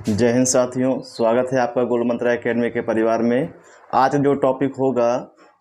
जय हिंद साथियों, स्वागत है आपका गोल मंत्रा एकेडमी के परिवार में। आज जो टॉपिक होगा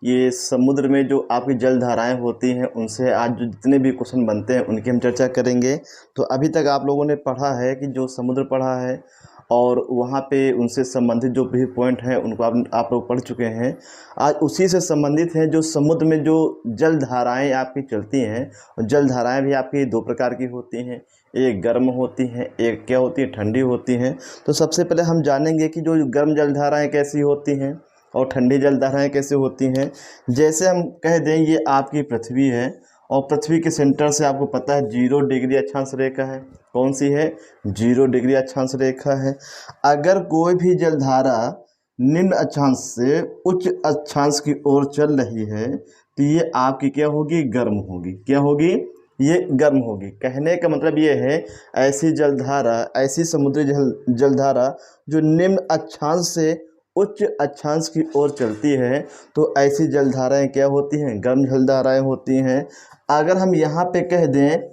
ये समुद्र में जो आपकी जल धाराएं होती हैं उनसे आज जो जितने भी क्वेश्चन बनते हैं उनकी हम चर्चा करेंगे। तो अभी तक आप लोगों ने पढ़ा है कि जो समुद्र पढ़ा है और वहाँ पे उनसे संबंधित जो भी पॉइंट हैं उनको आप लोग पढ़ चुके हैं। आज उसी से संबंधित है जो समुद्र में जो जल धाराएँ आपकी चलती हैं। और जल धाराएँ भी आपकी दो प्रकार की होती हैं, एक गर्म होती हैं, एक क्या होती है, ठंडी होती हैं। तो सबसे पहले हम जानेंगे कि जो गर्म जलधाराएँ कैसी होती हैं और ठंडी जलधाराएँ कैसे होती हैं। जैसे हम कह दें ये आपकी पृथ्वी है और पृथ्वी के सेंटर से आपको पता है 0 डिग्री अक्षांश रेखा है। कौन सी है? 0 डिग्री अक्षांश रेखा है। अगर कोई भी जलधारा निम्न अक्षांश से उच्च अक्षांश की ओर चल रही है तो ये आपकी क्या होगी? गर्म होगी। क्या होगी? ये गर्म होगी। कहने का मतलब ये है ऐसी जलधारा, ऐसी समुद्री जलधारा जो निम्न अक्षांश से उच्च अक्षांश की ओर चलती है तो ऐसी जलधाराएं क्या होती हैं? गर्म जलधाराएं होती हैं। अगर हम यहाँ पे कह दें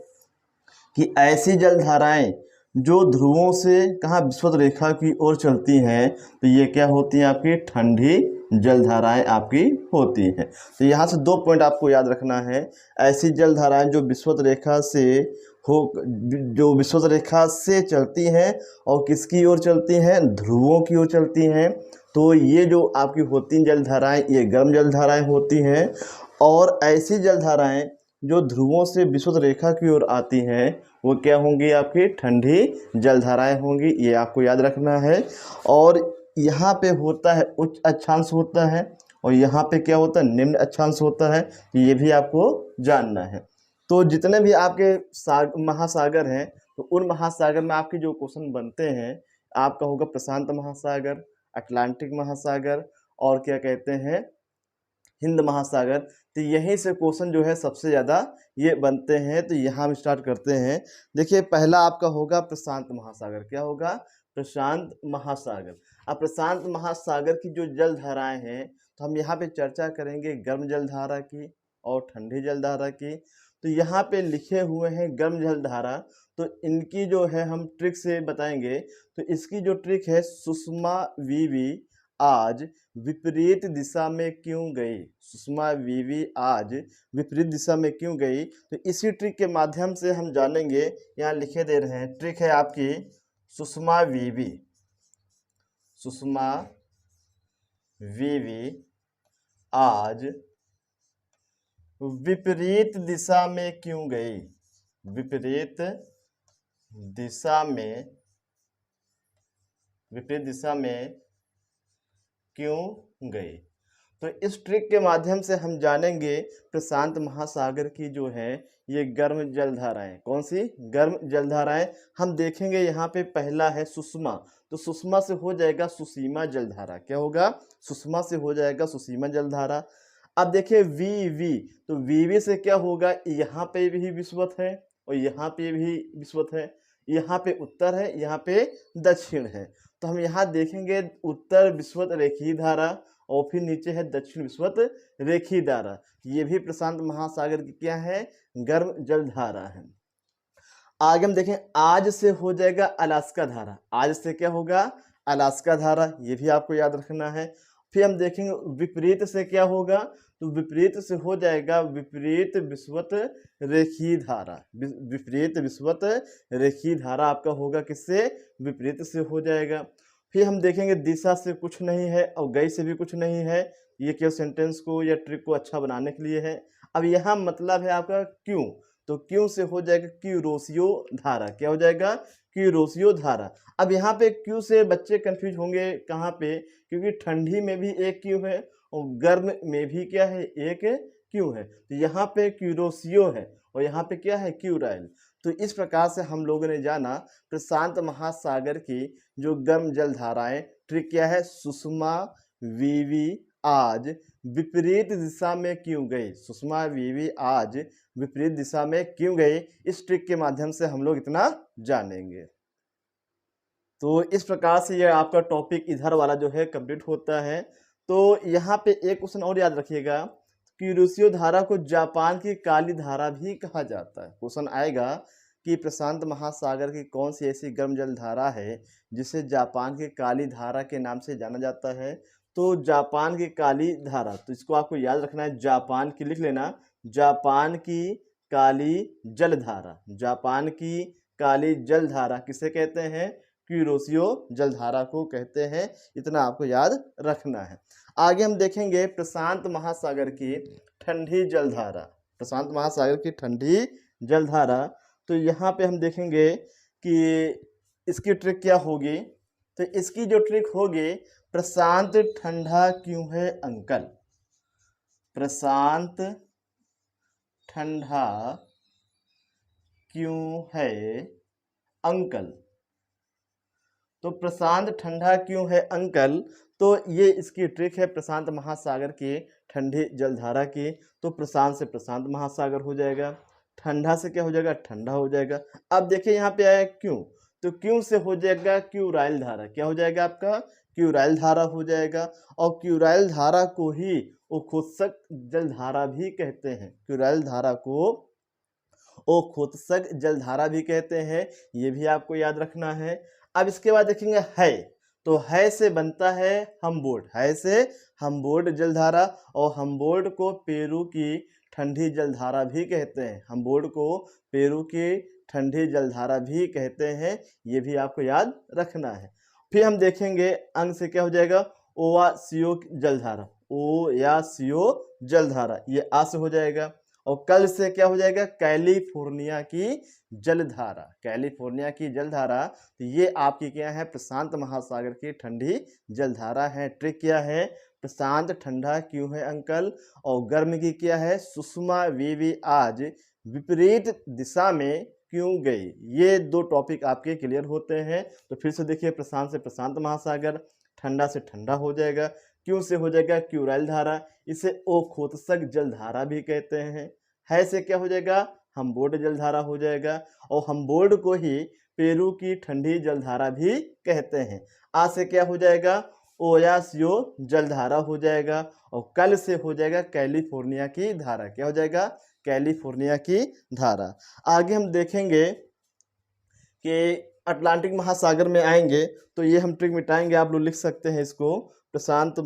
कि ऐसी जलधाराएं जो ध्रुवों से कहाँ विषुवत रेखा की ओर चलती हैं तो ये क्या होती हैं? आपकी ठंडी जलधाराएं आपकी होती हैं। तो यहाँ से 2 पॉइंट आपको याद रखना है। ऐसी जलधाराएं जो विषुवत रेखा से जो विषुवत रेखा से चलती हैं और किसकी ओर चलती हैं? ध्रुवों की ओर चलती हैं। तो ये जो आपकी होती हैं जलधाराएं ये गर्म जलधाराएं होती हैं। और ऐसी जलधाराएं जो ध्रुवों से विषुवत रेखा की ओर आती हैं वो क्या होंगी? आपकी ठंडी जलधाराएं होंगी। ये आपको याद रखना है। और यहाँ पे होता है उच्च अक्षांश होता है और यहाँ पे क्या होता है? निम्न अक्षांश होता है। ये भी आपको जानना है। तो जितने भी आपके महासागर हैं तो उन महासागर में आपके जो क्वेश्चन बनते हैं आपका होगा प्रशांत महासागर, अटलांटिक महासागर और क्या कहते हैं, हिंद महासागर। तो यहीं से क्वेश्चन जो है सबसे ज़्यादा ये बनते हैं। तो यहाँ हम स्टार्ट करते हैं। देखिए पहला आपका होगा प्रशांत महासागर। क्या होगा? प्रशांत महासागर। अब प्रशांत महासागर की जो जलधाराएं हैं तो हम यहाँ पे चर्चा करेंगे गर्म जलधारा की और ठंडी जलधारा की। तो यहाँ पे लिखे हुए हैं गर्म जलधारा, तो इनकी जो है हम ट्रिक से बताएंगे। तो इसकी जो ट्रिक है, सुषमा वीवी आज विपरीत दिशा में क्यों गई? सुषमा वीवी आज विपरीत दिशा में क्यों गई? तो इसी ट्रिक के माध्यम से हम जानेंगे। यहाँ लिखे दे रहे हैं, ट्रिक है आपकी सुषमा वीवी। सुषमा वीवी आज विपरीत दिशा में क्यों गई? विपरीत दिशा में क्यों गई? तो इस ट्रिक के माध्यम से हम जानेंगे प्रशांत महासागर की जो है ये गर्म जलधाराएं। कौन सी? गर्म जलधाराएं। हम देखेंगे यहाँ पे पहला है सुषमा, तो सुषमा से हो जाएगा सुसीमा जलधारा। क्या होगा? सुषमा से हो जाएगा सुसीमा जलधारा। अब देखिए वी, तो वी से क्या होगा? यहाँ पे भी विषुवत है और यहाँ पे भी विषुवत है। यहाँ पे उत्तर है, यहाँ पे दक्षिण है। तो हम यहाँ देखेंगे उत्तर विषुवत रेखीय धारा और फिर नीचे है दक्षिण विषुवत रेखीय धारा। ये भी प्रशांत महासागर की क्या है? गर्म जलधारा है। आगे हम देखें आज से हो जाएगा अलास्का धारा। आज से क्या होगा? अलास्का धारा। ये भी आपको याद रखना है। फिर हम देखेंगे विपरीत से क्या होगा? तो विपरीत से हो जाएगा विपरीत विषुवत रेखीय धारा। विपरीत विषुवत रेखीय धारा आपका होगा किससे? विपरीत से हो जाएगा। फिर हम देखेंगे दिशा से कुछ नहीं है और गई से भी कुछ नहीं है। ये केवल सेंटेंस को या ट्रिक को अच्छा बनाने के लिए है। अब यहाँ मतलब है आपका क्यों, तो क्यों से हो जाएगा क्यूरोसियो धारा। क्या हो जाएगा? क्यूरोसियो धारा। अब यहाँ पे क्यों से बच्चे कंफ्यूज होंगे कहाँ पे? क्योंकि ठंडी में भी एक क्यों है और गर्म में भी क्या है? एक क्यों है। तो यहाँ पे क्यूरोसियो है और यहाँ पे क्या है? क्यूराइल। तो इस प्रकार से हम लोगों ने जाना प्रशांत महासागर की जो गर्म जलधाराएं। ट्रिक क्या है? सुषमा वीवी आज विपरीत दिशा में क्यों गई? सुषमा वीवी आज विपरीत दिशा में क्यों गई? इस ट्रिक के माध्यम से हम लोग इतना जानेंगे। तो इस प्रकार से ये आपका टॉपिक इधर वाला जो है कंप्लीट होता है। तो यहाँ पे एक क्वेश्चन और याद रखिएगा, क्यूरोसियो धारा को जापान की काली धारा भी कहा जाता है। क्वेश्चन आएगा कि प्रशांत महासागर की कौन सी ऐसी गर्म जलधारा है जिसे जापान की काली धारा के नाम से जाना जाता है। तो जापान की काली धारा, तो इसको आपको याद रखना है, जापान की लिख लेना, जापान की काली जलधारा। जापान की काली जलधारा किसे कहते हैं? क्यूरोसियो जलधारा को कहते हैं। इतना आपको याद रखना है। आगे हम देखेंगे प्रशांत महासागर की ठंडी जलधारा। प्रशांत महासागर की ठंडी जलधारा, तो यहाँ पे हम देखेंगे कि इसकी ट्रिक क्या होगी। तो इसकी जो ट्रिक होगी, प्रशांत ठंडा क्यों है अंकल? प्रशांत ठंडा क्यों है अंकल? तो प्रशांत ठंडा क्यों है अंकल, तो ये इसकी ट्रिक है प्रशांत महासागर की ठंडी जलधारा की। तो प्रशांत से प्रशांत महासागर हो जाएगा, ठंडा से क्या हो जाएगा? ठंडा हो जाएगा। अब देखिए यहाँ पे आया क्यों, तो क्यों से हो जाएगा क्यूराइल धारा। क्या हो जाएगा आपका? क्यूराइल धारा हो जाएगा। और क्यूराइल धारा को ही ओखोत्सक जलधारा भी कहते हैं। क्यूराइल धारा को ओखोत्सक जलधारा भी कहते हैं, ये भी आपको याद रखना है। अब इसके बाद देखेंगे है, तो है से बनता है हम्बोल्ड। है से हम्बोल्ड जलधारा, और हम्बोल्ड को पेरू की ठंडी जलधारा भी कहते हैं। हम्बोल्ड को पेरू की ठंडी जलधारा भी कहते हैं, ये भी आपको याद रखना है। फिर हम देखेंगे अंग से क्या हो जाएगा? ओवासियो जलधारा। ओ या सियो जलधारा, ये आ से हो जाएगा। और कल से क्या हो जाएगा? कैलिफोर्निया की जलधारा। कैलिफोर्निया की जलधारा, तो ये आपकी क्या है? प्रशांत महासागर की ठंडी जलधारा है। ट्रिक क्या है? प्रशांत ठंडा क्यों है अंकल, और गर्म की क्या है? सुषमा वीवी आज विपरीत दिशा में क्यों गई। ये दो टॉपिक आपके क्लियर होते हैं। तो फिर से देखिए, प्रशांत से प्रशांत महासागर, ठंडा से ठंडा हो जाएगा, क्यों से हो जाएगा? क्यूराइल धारा, इसे ओखोत्सक जलधारा भी कहते हैं। है से क्या हो जाएगा? हम्बोल्ड जलधारा हो जाएगा, और हम्बोल्ड को ही पेरू की ठंडी जलधारा भी कहते हैं। आ से क्या हो जाएगा? ओयासियो जलधारा हो जाएगा, और कल से हो जाएगा कैलिफोर्निया की धारा। क्या हो जाएगा? कैलिफोर्निया की धारा। आगे हम देखेंगे कि अटलांटिक महासागर में आएंगे, तो ये हम ट्रिक मिटाएंगे। आप लोग लिख सकते हैं इसको, प्रशांत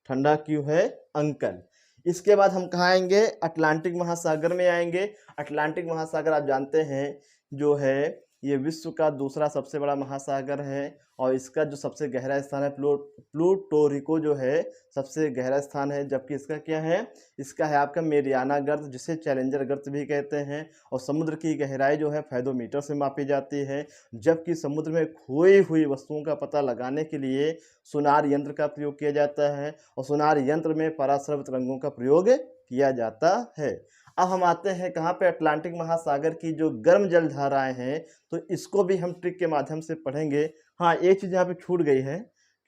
ठंडा क्यों है अंकल। इसके बाद हम कहाँ आएंगे? अटलांटिक महासागर में आएंगे। अटलांटिक महासागर आप जानते हैं जो है, ये विश्व का दूसरा सबसे बड़ा महासागर है, और इसका जो सबसे गहरा स्थान है प्लूटो रिको जो है सबसे गहरा स्थान है। जबकि इसका क्या है? इसका है आपका मेरियाना गर्त, जिसे चैलेंजर गर्त भी कहते हैं। और समुद्र की गहराई जो है फैथोमीटर से मापी जाती है। जबकि समुद्र में खोई हुई वस्तुओं का पता लगाने के लिए सोनार यंत्र का प्रयोग किया जाता है, और सोनार यंत्र में पराश्रव तरंगों का प्रयोग किया जाता है। अब हम आते हैं कहाँ पे? अटलांटिक महासागर की जो गर्म जलधाराएं हैं, तो इसको भी हम ट्रिक के माध्यम से पढ़ेंगे। हाँ, एक चीज़ यहाँ पे छूट गई है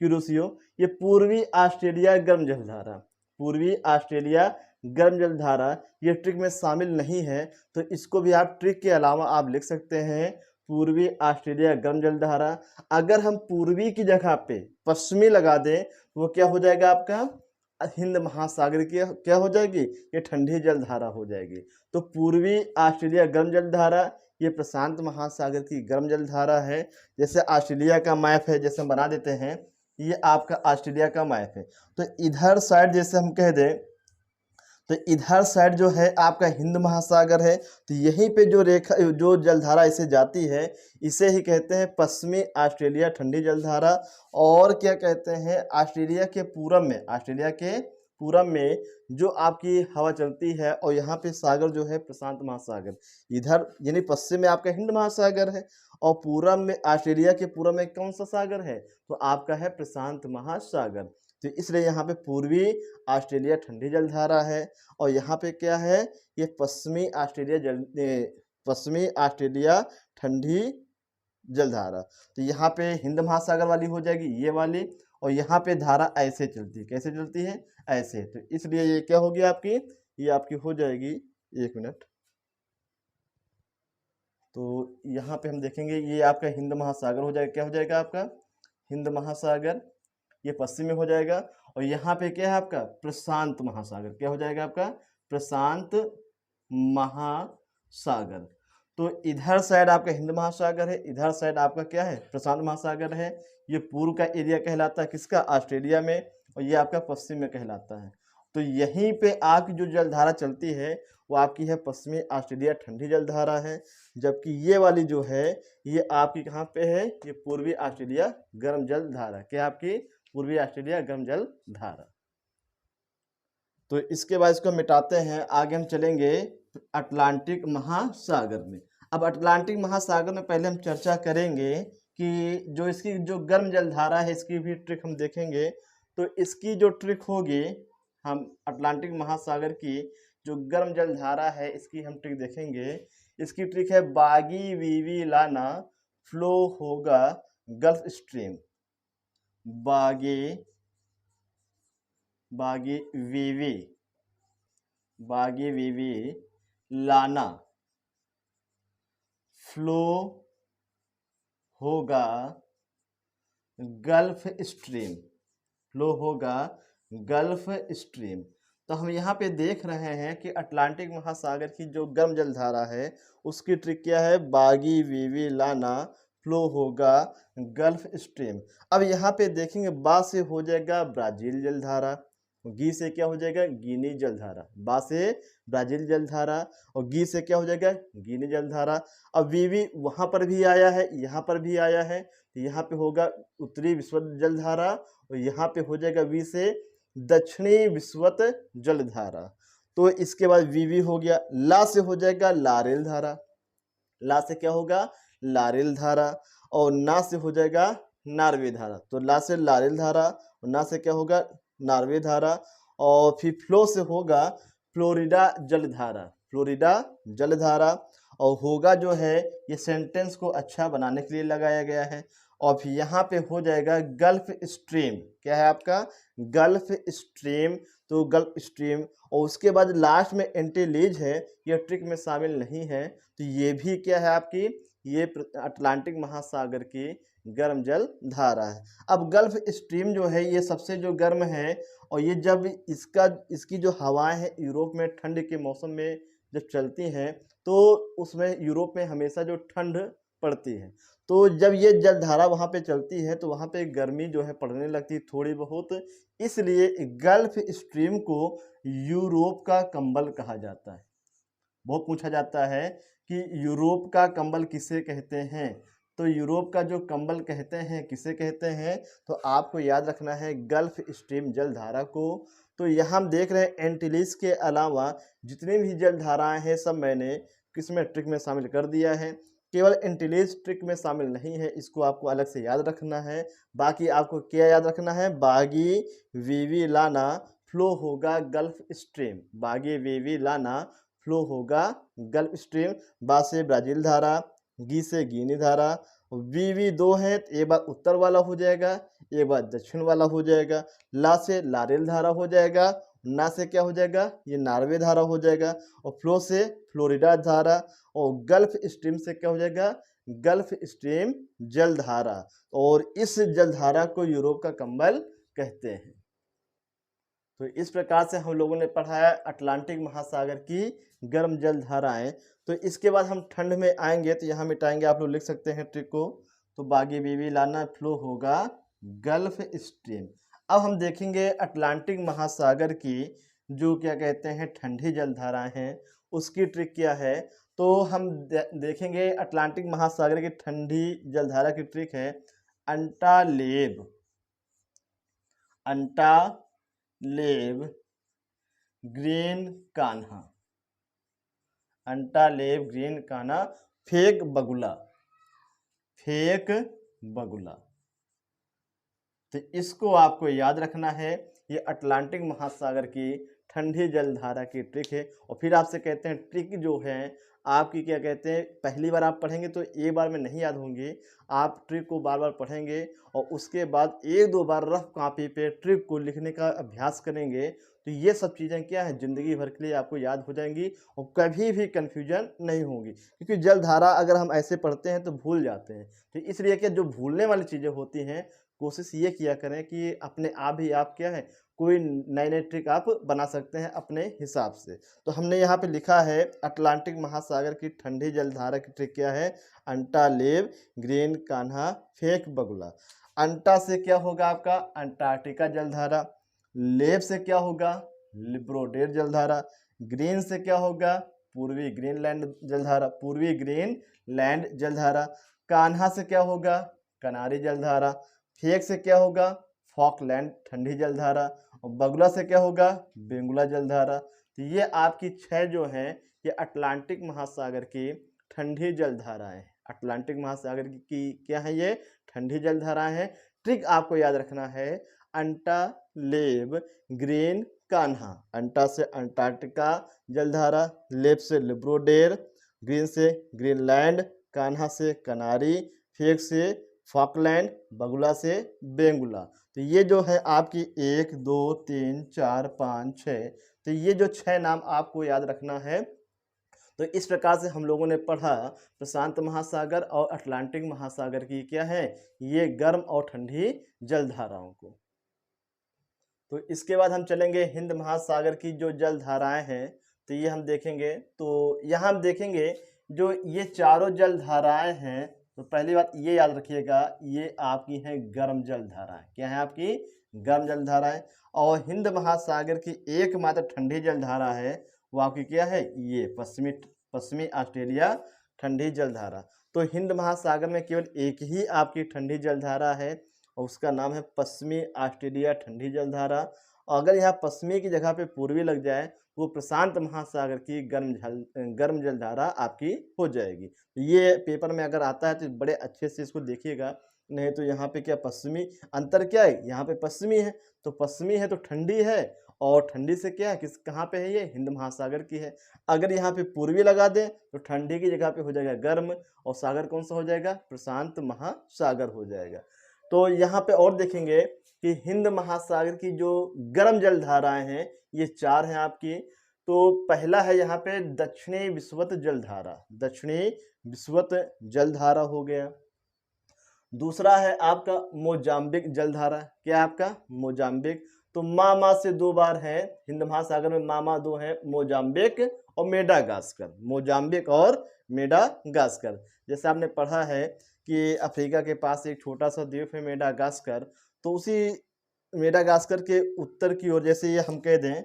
क्यूरोसियो, ये पूर्वी ऑस्ट्रेलिया गर्म जलधारा। पूर्वी ऑस्ट्रेलिया गर्म जलधारा ये ट्रिक में शामिल नहीं है, तो इसको भी आप ट्रिक के अलावा आप लिख सकते हैं, पूर्वी ऑस्ट्रेलिया गर्म जलधारा। अगर हम पूर्वी की जगह पे पश्चिमी लगा दें, तो वो क्या हो जाएगा आपका? हिंद महासागर की क्या हो जाएगी? ये ठंडी जलधारा हो जाएगी। तो पूर्वी ऑस्ट्रेलिया गर्म जलधारा ये प्रशांत महासागर की गर्म जलधारा है। जैसे ऑस्ट्रेलिया का मैप है, जैसे हम बना देते हैं, ये आपका ऑस्ट्रेलिया का मैप है। तो इधर साइड जैसे हम कह दें, तो इधर साइड जो है आपका हिंद महासागर है। तो यहीं पे जो रेखा, जो जलधारा इसे जाती है, इसे ही कहते हैं पश्चिमी ऑस्ट्रेलिया ठंडी जलधारा। और क्या कहते हैं? ऑस्ट्रेलिया के पूरब में, ऑस्ट्रेलिया के पूरब में जो आपकी हवा चलती है, और यहाँ पे सागर जो है प्रशांत महासागर, इधर यानी पश्चिम में आपका हिंद महासागर है, और पूरब में ऑस्ट्रेलिया के पूरब में कौन सा सागर है? तो आपका है प्रशांत महासागर। तो इसलिए यहाँ पे पूर्वी ऑस्ट्रेलिया ठंडी जलधारा है, और यहाँ पे क्या है? ये पश्चिमी ऑस्ट्रेलिया ठंडी जलधारा। तो यहाँ पे हिंद महासागर वाली हो जाएगी ये वाली, और यहाँ पे धारा ऐसे चलती है। कैसे चलती है? ऐसे। तो इसलिए ये क्या होगी आपकी? ये आपकी हो जाएगी, एक मिनट, तो यहाँ पे हम देखेंगे ये आपका हिंद महासागर हो जाएगा। क्या हो जाएगा आपका? हिंद महासागर, ये पश्चिम में हो जाएगा। और यहाँ पे क्या है आपका? प्रशांत महासागर। क्या हो जाएगा आपका? प्रशांत महासागर। तो इधर साइड आपका हिंद महासागर है, इधर साइड आपका क्या है, प्रशांत महासागर है। ये पूर्व का एरिया कहलाता है किसका, ऑस्ट्रेलिया में, और ये आपका पश्चिम में कहलाता है। तो यहीं पे आपकी जो जलधारा चलती है वो आपकी है पश्चिमी ऑस्ट्रेलिया ठंडी जलधारा है, जबकि ये वाली जो है ये आपकी कहाँ पे है, ये पूर्वी ऑस्ट्रेलिया गर्म जलधारा, क्या आपकी पूर्वी ऑस्ट्रेलिया गर्म जलधारा। तो इसके बाद इसको मिटाते हैं, आगे हम चलेंगे अटलांटिक महासागर में। अब अटलांटिक महासागर में पहले हम चर्चा करेंगे कि जो इसकी जो गर्म जलधारा है इसकी भी ट्रिक हम देखेंगे। तो इसकी जो ट्रिक होगी, हम अटलांटिक महासागर की जो गर्म जलधारा है इसकी हम ट्रिक देखेंगे। इसकी ट्रिक है बागी वीवी लाना फ्लो होगा गल्फ स्ट्रीम, बागी बागी वीवी बागी वीवी लाना फ्लो होगा गल्फ स्ट्रीम, फ्लो होगा गल्फ स्ट्रीम। तो हम यहाँ पे देख रहे हैं कि अटलांटिक महासागर की जो गर्म जलधारा है उसकी ट्रिक क्या है, बागी वीवी लाना फ्लो होगा गल्फ स्ट्रीम। अब यहाँ पे देखेंगे बा से हो जाएगा ब्राज़ील जलधारा, गी से क्या हो जाएगा, गिनी जलधारा, बा से ब्राज़ील जलधारा और गी से क्या हो जाएगा, गिनी जलधारा। अब वीवी वहाँ पर भी आया है, यहाँ पर भी आया है, तो यहाँ पे होगा उत्तरी विषुवत जलधारा और यहाँ पे हो जाएगा वी से दक्षिणी विषुवत जलधारा। तो इसके बाद वीवी हो गया, ला से हो जाएगा लारेल धारा, ला से क्या होगा, लारेल धारा, और ना से हो जाएगा नार्वे धारा। तो ला से लारेल धारा और ना से क्या होगा, नार्वे धारा। और फिर फ्लो से होगा फ्लोरिडा जलधारा, फ्लोरिडा जलधारा। और होगा जो है ये सेंटेंस को अच्छा बनाने के लिए लगाया गया है। और फिर यहाँ पे हो जाएगा गल्फ स्ट्रीम, क्या है आपका, गल्फ स्ट्रीम, तो गल्फ स्ट्रीम। और उसके बाद लास्ट में एंटीलीज है, ये ट्रिक में शामिल नहीं है, तो ये भी क्या है आपकी, ये अटलांटिक महासागर की गर्म जल धारा है। अब गल्फ स्ट्रीम जो है ये सबसे जो गर्म है, और ये जब इसकी जो हवाएं हैं यूरोप में ठंड के मौसम में जब चलती हैं तो उसमें यूरोप में हमेशा जो ठंड पड़ती है, तो जब ये जलधारा वहाँ पे चलती है तो वहाँ पे गर्मी जो है पड़ने लगती है थोड़ी बहुत, इसलिए गल्फ स्ट्रीम को यूरोप का कंबल कहा जाता है। बहुत पूछा जाता है कि यूरोप का कंबल किसे कहते हैं, तो यूरोप का जो कंबल कहते हैं किसे कहते हैं, तो आपको याद रखना है गल्फ स्ट्रीम जलधारा को। तो यहाँ हम देख रहे हैं एंटीलीज के अलावा जितनी भी जलधाराएं हैं सब मैंने किसमें, ट्रिक में शामिल कर दिया है। केवल एंटीलीज ट्रिक में शामिल नहीं है, इसको आपको अलग से याद रखना है। बाकी आपको क्या याद रखना है, बागी वीवी लाना फ्लो होगा गल्फ स्ट्रीम, बागी वीवी लाना फ्लो होगा गल्फ स्ट्रीम। बा से ब्राज़ील धारा, गी से गिनी धारा, वी दो है तो एक बार उत्तर वाला हो जाएगा, एक बार दक्षिण वाला हो जाएगा। ला से लारेल धारा हो जाएगा, ना से क्या हो जाएगा, ये नार्वे धारा हो जाएगा, और फ्लो से फ्लोरिडा धारा, और गल्फ स्ट्रीम से क्या हो जाएगा, गल्फ स्ट्रीम जलधारा। और इस जलधारा को यूरोप का कंबल कहते हैं। तो इस प्रकार से हम लोगों ने पढ़ाया अटलांटिक महासागर की गर्म जलधाराएं। तो इसके बाद हम ठंड में आएंगे, तो यहाँ मिटाएंगे, आप लोग लिख सकते हैं ट्रिक को। तो बागी बीवी लाना फ्लो होगा गल्फ स्ट्रीम। अब हम देखेंगे अटलांटिक महासागर की जो क्या कहते हैं ठंडी जलधाराएं हैं उसकी ट्रिक क्या है। तो हम देखेंगे अटलांटिक महासागर की ठंडी जलधारा की ट्रिक है अंटालेब, अंटालेब ग्रीन कान्हा, अंटालेब ग्रीन कान्हा फेक बगुला, फेक बगुला। तो इसको आपको याद रखना है, ये अटलांटिक महासागर की ठंडी जलधारा की ट्रिक है। और फिर आपसे कहते हैं ट्रिक जो है आपकी क्या कहते हैं, पहली बार आप पढ़ेंगे तो एक बार में नहीं याद होंगे, आप ट्रिक को बार बार पढ़ेंगे और उसके बाद एक दो बार रफ कॉपी पे ट्रिक को लिखने का अभ्यास करेंगे तो ये सब चीज़ें क्या है, ज़िंदगी भर के लिए आपको याद हो जाएंगी और कभी भी कन्फ्यूजन नहीं होगी, क्योंकि जलधारा अगर हम ऐसे पढ़ते हैं तो भूल जाते हैं। तो इसलिए क्या, जो भूलने वाली चीज़ें होती हैं, कोशिश ये किया करें कि अपने आप ही आप क्या है, कोई नए-नए ट्रिक आप बना सकते हैं अपने हिसाब से। तो हमने यहाँ पे लिखा है अटलांटिक महासागर की ठंडी जलधारा की ट्रिक क्या है, अंटा, लेव, ग्रीन, कान्हा, फेक, बगुला। अंटा से क्या होगा आपका अंटार्कटिका जलधारा, लेव से क्या होगा लिब्रोडेर जलधारा, ग्रीन से क्या होगा पूर्वी ग्रीनलैंड जलधारा, पूर्वी ग्रीनलैंड जलधारा, कान्हा से क्या होगा कनारी जलधारा, फेक से क्या होगा फॉकलैंड ठंडी जलधारा और बगुला से क्या होगा बेंगुला जलधारा। तो ये आपकी 6 जो हैं ये अटलांटिक महासागर की ठंडी जलधाराएं हैं। अटलांटिक महासागर की क्या है, ये ठंडी जलधाराएं हैं। ट्रिक आपको याद रखना है अंटा, लेब, ग्रीन, कान्हा। अंटा से अंटार्कटिका जलधारा, लेब से लिब्रोडेर, ग्रीन से ग्रीनलैंड, कान्हा से कनारी, फेक से फॉकलैंड, बगुला से बेंगुला। तो ये जो है आपकी 1 2 3 4 5 6, तो ये जो 6 नाम आपको याद रखना है। तो इस प्रकार से हम लोगों ने पढ़ा प्रशांत महासागर और अटलांटिक महासागर की क्या है, ये गर्म और ठंडी जलधाराओं को। तो इसके बाद हम चलेंगे हिंद महासागर की जो जलधाराएं हैं, तो ये हम देखेंगे। तो यहाँ हम देखेंगे जो ये चारों जलधाराएं हैं, तो पहली बात ये याद रखिएगा, ये आपकी हैं गर्म जलधाराएं। क्या है आपकी गर्म जलधाराएं। और हिंद महासागर की एकमात्र ठंडी जलधारा है वो आपकी क्या है, ये पश्चिमी ऑस्ट्रेलिया ठंडी जलधारा। तो हिंद महासागर में केवल एक ही आपकी ठंडी जलधारा है और उसका नाम है पश्चिमी ऑस्ट्रेलिया ठंडी जलधारा। और अगर यहाँ पश्चिमी की जगह पे पूर्वी लग जाए वो प्रशांत महासागर की गर्म जलधारा आपकी हो जाएगी। ये पेपर में अगर आता है तो बड़े अच्छे से इसको देखिएगा, नहीं तो यहाँ पे क्या पश्चिमी अंतर क्या है, यहाँ पे पश्चिमी है तो पश्चिमी है तो ठंडी है, और ठंडी से क्या है किस कहाँ पे है, ये हिंद महासागर की है। अगर यहाँ पे पूर्वी लगा दें तो ठंडी की जगह पे हो जाएगा गर्म, और सागर कौन सा हो जाएगा, प्रशांत महासागर हो जाएगा। तो यहाँ पे और देखेंगे कि हिंद महासागर की जो गर्म जलधाराएं हैं ये 4 हैं आपकी। तो पहला है यहाँ पे दक्षिणी विषुवत जलधारा, दक्षिणी विषुवत जलधारा हो गया। दूसरा है आपका मोजाम्बिक जलधारा, क्या आपका मोजाम्बिक। तो मामा से 2 बार है हिंद महासागर में, मामा 2 है मोजाम्बिक और मेडागास्कर, मोजाम्बिक और मेडागास्कर। जैसे आपने पढ़ा है कि अफ्रीका के पास एक छोटा सा द्वीप है मेडागास्कर, तो उसी मेडागास्कर के उत्तर की ओर, जैसे ये हम कह दें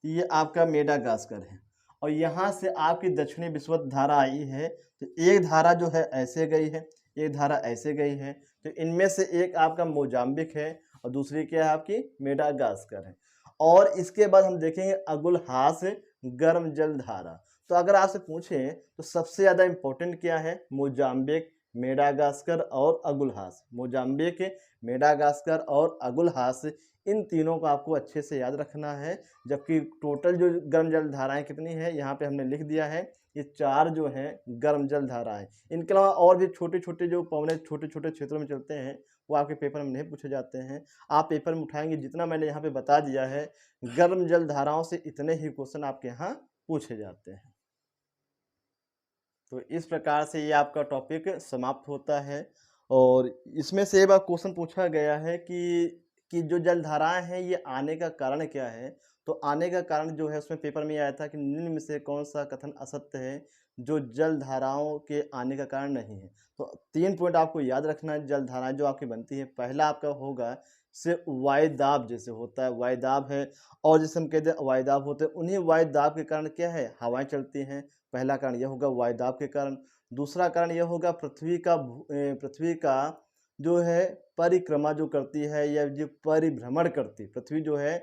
ये आपका मेडागास्कर है और यहाँ से आपकी दक्षिणी विषुवत धारा आई है। तो एक धारा जो है ऐसे गई है, एक धारा ऐसे गई है, तो इनमें से एक आपका मोजाम्बिक है और दूसरी क्या है आपकी मेडागास्कर है। और इसके बाद हम देखेंगे अगुलहास गर्म जलधारा। तो अगर आपसे पूछें तो सबसे ज़्यादा इम्पोर्टेंट क्या है, मोजाम्बिक, मेडागास्कर और अगुलहास। मोजाम्बिक, मेडागास्कर और अगुलहास, इन तीनों को आपको अच्छे से याद रखना है। जबकि टोटल जो गर्म जलधाराएं कितनी है यहाँ पे हमने लिख दिया है, ये 4 जो हैं गर्म जलधाराएं। इनके अलावा और भी छोटे छोटे जो पौने छोटे छोटे क्षेत्रों में चलते हैं वो आपके पेपर में नहीं पूछे जाते हैं। आप पेपर में उठाएंगे जितना मैंने यहाँ पे बता दिया है, गर्म जलधाराओं से इतने ही क्वेश्चन आपके यहाँ पूछे जाते हैं। तो इस प्रकार से ये आपका टॉपिक समाप्त होता है। और इसमें से एक बार क्वेश्चन पूछा गया है कि जो जलधाराएं हैं ये आने का कारण क्या है। तो आने का कारण जो है उसमें पेपर में आया था कि निम्न में से कौन सा कथन असत्य है जो जलधाराओं के आने का कारण नहीं है। तो 3 पॉइंट आपको याद रखना है जलधाराएं जो आपकी बनती है। पहला आपका होगा से वायुदाब जैसे होता है, वायुदाब है, और जैसे हम कहते हैं वायुदाब होते हैं, उन्हीं वायुदाब के कारण क्या है हवाएं चलती हैं। पहला कारण यह होगा वायुदाब के कारण। दूसरा कारण यह होगा पृथ्वी का जो है परिक्रमा जो करती है या जो परिभ्रमण करती, पृथ्वी जो है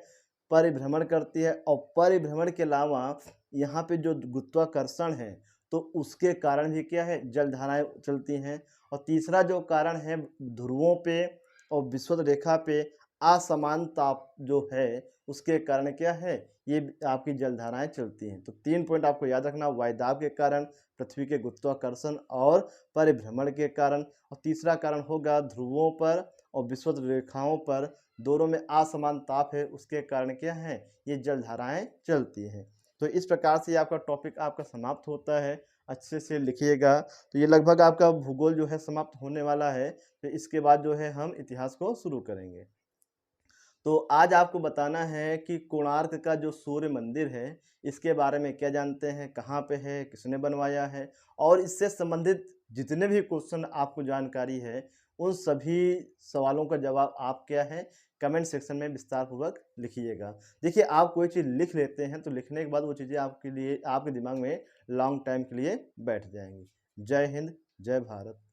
परिभ्रमण करती है, और परिभ्रमण के अलावा यहाँ पे जो गुरुत्वाकर्षण है तो उसके कारण भी क्या है जलधाराएं चलती हैं। और तीसरा जो कारण है ध्रुवों पे और विषुवत रेखा पे असमान ताप जो है उसके कारण क्या है ये आपकी जलधाराएं चलती हैं। तो 3 पॉइंट आपको याद रखना, वायुदाब के कारण, पृथ्वी के गुरुत्वाकर्षण और परिभ्रमण के कारण, और तीसरा कारण होगा ध्रुवों पर और विषुवत रेखाओं पर दोनों में असमान ताप है, उसके कारण क्या है, ये जलधाराएं चलती हैं। तो इस प्रकार से आपका टॉपिक आपका समाप्त होता है। अच्छे से लिखिएगा। तो ये लगभग आपका भूगोल जो है समाप्त होने वाला है। तो इसके बाद जो है हम इतिहास को शुरू करेंगे। तो आज आपको बताना है कि कोणार्क का जो सूर्य मंदिर है, इसके बारे में क्या जानते हैं, कहाँ पे है, किसने बनवाया है, और इससे संबंधित जितने भी क्वेश्चन आपको जानकारी है, उन सभी सवालों का जवाब आप क्या है, कमेंट सेक्शन में विस्तारपूर्वक लिखिएगा। देखिए, आप कोई चीज़ लिख लेते हैं तो लिखने के बाद वो चीज़ें आपके लिए, आपके दिमाग में लॉन्ग टाइम के लिए बैठ जाएंगी। जय हिंद, जय भारत।